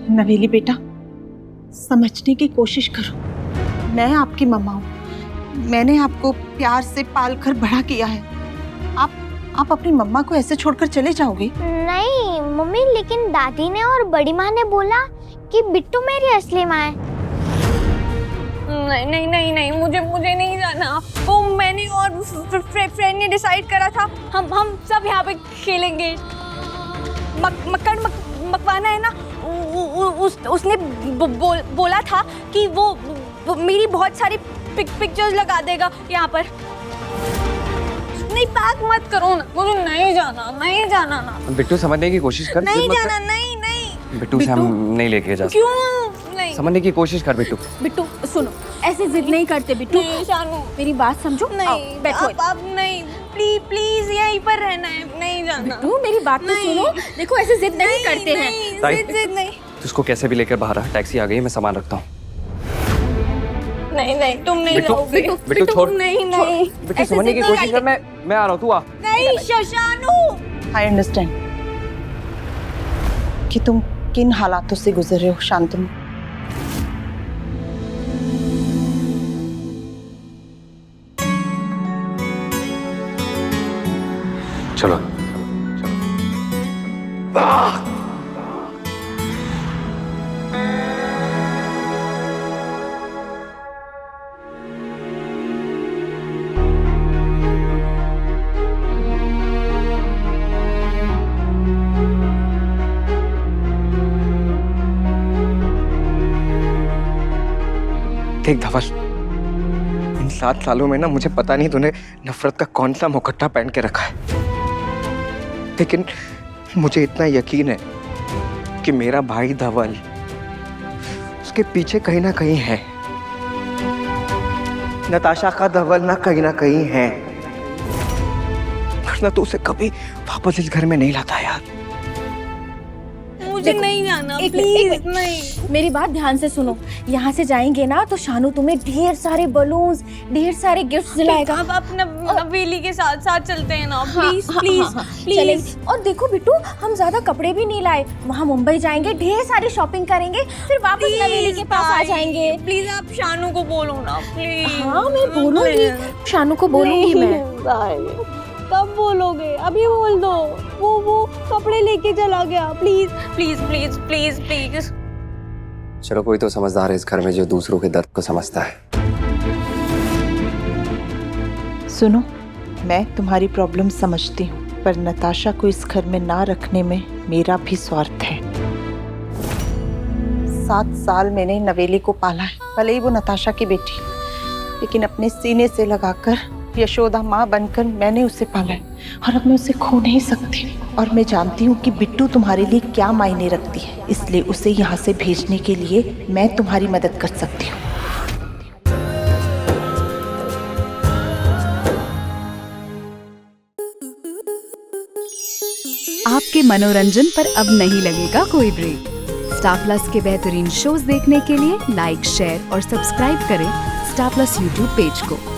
नवेली बेटा, समझने की कोशिश करो। मैं आपकी मम्मा हूँ। मैंने आपको प्यार से पाल कर बड़ा किया है। आप अपनी मम्मा को ऐसे छोड़कर चले जाओगे? नहीं मम्मी, लेकिन दादी ने और बड़ी माँ ने बोला कि बिट्टू मेरी असली माँ है। नहीं नहीं नहीं नहीं, मुझे नहीं जाना। वो मैंने और फ्रेंड ने डिसाइड करा था, हम सब यहाँ पे खेलेंगे। मकवाना है ना, उसने बोला था कि वो मेरी बहुत सारी पिक्चर्स लगा देगा यहाँ पर। नहीं, पैक मत करो ना, मुझे नहीं जाना ना। बिट्टू समझने की कोशिश कर। नहीं जाना, नहीं। बिट्टू से हम नहीं लेके जा सकते। क्यों नहीं? समझने की कोशिश कर बिट्टू। बिट्टू सुनो, ऐसे जिद नहीं करते बिट्टू। नहीं शानू, मेरी बात समझो। नहीं बैठो। अब नहीं, प्लीज यहीं पर रहना है, नहीं जाना। बिट्टू मेरी बात तो सुनो, देखो ऐसे जिद नहीं करते हैं। जिद नहीं। उसको कैसे भी लेकर बाहर आ, टैक्सी आ गई है, मैं सामान रखता हूँ। नहीं तुम नहीं जाओगे। बिट्टू छोड़। नहीं बिट्टू समझने की कोशिश कर, मैं आ रहा हूँ, तू आ। नहीं शानू। आई अंडरस्टैंड कि तुम किन हालातों से गुजर रहे हो शांतनु। चलो। देख धवल, इन 7 सालों में ना मुझे पता नहीं तूने नफरत का कौन सा मुखट्टा पहन के रखा है, लेकिन मुझे इतना यकीन है कि मेरा भाई धवल उसके पीछे कहीं ना कहीं है। नताशा का धवल ना कहीं है, वरना तो उसे कभी वापस इस घर में नहीं लाता यार। मुझे नहीं जाना, प्लीज नहीं। मेरी बात ध्यान से सुनो, यहाँ से जाएंगे ना तो शानू तुम्हें ढेर सारे बलून्स, ढेर सारे गिफ्ट्स दिलाएगा। अब अपना नवेली के साथ चलते हैं ना, प्लीज प्लीज। और देखो बिट्टू, हम ज्यादा कपड़े भी नहीं लाए, वहाँ मुंबई जाएंगे, ढेर सारी शॉपिंग करेंगे, फिर वापस नवेली के पास आ जाएंगे। प्लीज आप शानू को बोलो ना, प्लीज। हाँ मैं बोलूंगी, शानू को बोलूंगी मैं। कब बोलोगे? अभी बोल दो। वो कपड़े लेके चला गया। प्लीज। चलो, कोई तो समझदार है इस घर में जो दूसरों के दर्द को समझता है। सुनो, मैं तुम्हारी प्रॉब्लम समझती हूँ, पर नताशा को इस घर में ना रखने में मेरा भी स्वार्थ है। 7 साल मैंने नवेली को पाला है, भले ही वो नताशा की बेटी, लेकिन अपने सीने से लगाकर यशोदा माँ बनकर मैंने उसे पाला है, और अब मैं उसे खो नहीं सकती। और मैं जानती हूँ कि बिट्टू तुम्हारे लिए क्या मायने रखती है, इसलिए उसे यहाँ से भेजने के लिए मैं तुम्हारी मदद कर सकती हूँ। आपके मनोरंजन पर अब नहीं लगेगा कोई ब्रेक। स्टार प्लस के बेहतरीन शोज देखने के लिए लाइक, शेयर और सब्सक्राइब करें स्टार प्लस यूट्यूब पेज को।